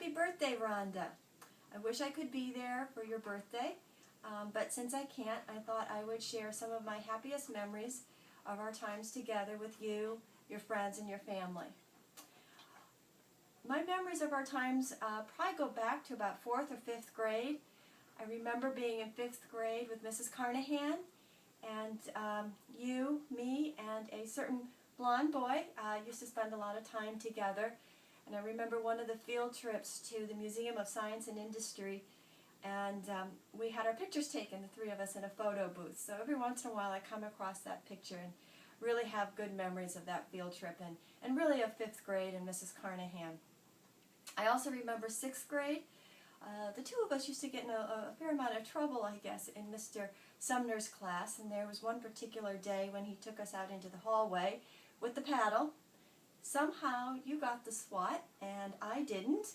Happy birthday, Rhonda. I wish I could be there for your birthday, but since I can't, I thought I would share some of my happiest memories of our times together with you, your friends, and your family. My memories of our times probably go back to about 4th or 5th grade. I remember being in 5th grade with Mrs. Carnahan, and you, me, and a certain blonde boy used to spend a lot of time together. And I remember one of the field trips to the Museum of Science and Industry, and we had our pictures taken, the three of us, in a photo booth. So every once in a while I come across that picture and really have good memories of that field trip, and really of 5th grade and Mrs. Carnahan. I also remember 6th grade. The two of us used to get in a fair amount of trouble, I guess, in Mr. Sumner's class, and there was one particular day when he took us out into the hallway with the paddle. Somehow you got the SWAT and I didn't,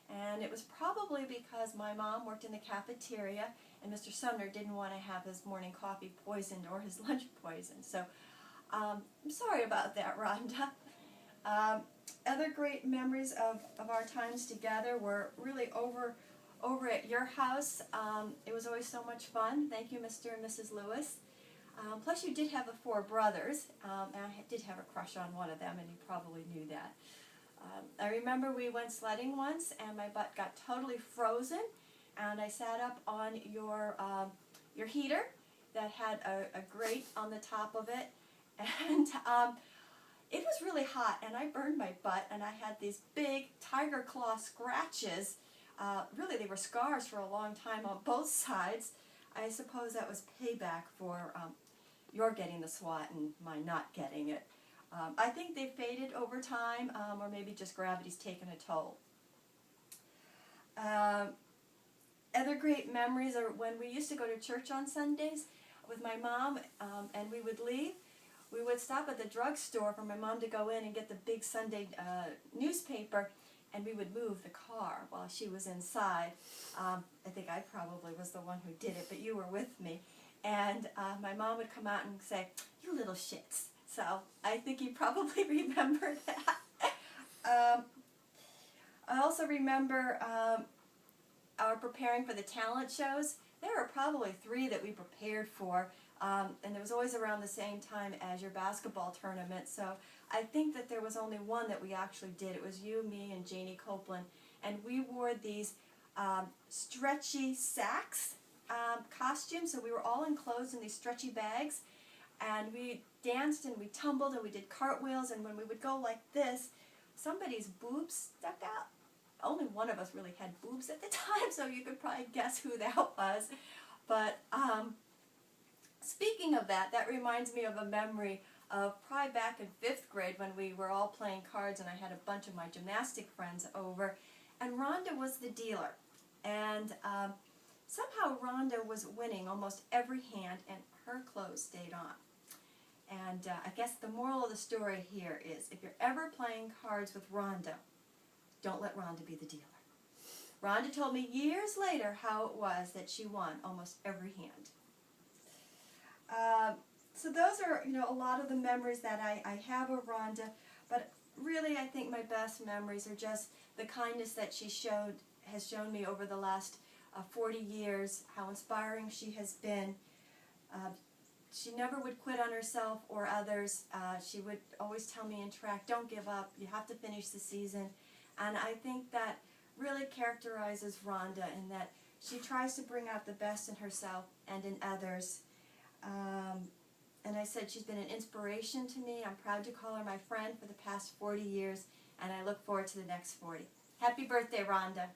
and it was probably because my mom worked in the cafeteria and Mr. Sumner didn't want to have his morning coffee poisoned or his lunch poisoned. So I'm sorry about that, Rhonda. Other great memories of our times together were really over at your house. It was always so much fun. Thank you, Mr. and Mrs. Lewis. Plus you did have the 4 brothers, and I did have a crush on one of them, and you probably knew that. I remember we went sledding once, and my butt got totally frozen, and I sat up on your heater that had a grate on the top of it, and it was really hot, and I burned my butt, and I had these big tiger claw scratches. Really, they were scars for a long time on both sides. I suppose that was payback for your getting the SWAT and my not getting it. I think they faded over time, or maybe just gravity's taken a toll. Other great memories are when we used to go to church on Sundays with my mom, and we would leave. We would stop at the drugstore for my mom to go in and get the big Sunday newspaper, and we would move the car while she was inside. I think I probably was the one who did it, but you were with me. And my mom would come out and say, "You little shits." So I think you probably remember that. I also remember our preparing for the talent shows. There were probably 3 that we prepared for, and it was always around the same time as your basketball tournament. So I think that there was only one that we actually did. It was you, me, and Janie Copeland, and we wore these stretchy sacks costumes. So we were all enclosed in these stretchy bags, and we danced and we tumbled and we did cartwheels, and when we would go like this, somebody's boobs stuck out. Only one of us really had boobs at the time, so you could probably guess who that was. But speaking of that, that reminds me of a memory of probably back in 5th grade when we were all playing cards, and I had a bunch of my gymnastic friends over, and Rhonda was the dealer. And somehow Rhonda was winning almost every hand, and her clothes stayed on. And I guess the moral of the story here is, if you're ever playing cards with Rhonda, don't let Rhonda be the dealer. Rhonda told me years later how it was that she won almost every hand. So those are, a lot of the memories that I have of Rhonda, but really I think my best memories are just the kindness that she has shown me over the last 40 years, how inspiring she has been. She never would quit on herself or others. She would always tell me in track, don't give up, you have to finish the season. And I think that really characterizes Rhonda in that she tries to bring out the best in herself and in others. And I said she's been an inspiration to me. I'm proud to call her my friend for the past 40 years, and I look forward to the next 40. Happy birthday, Rhonda.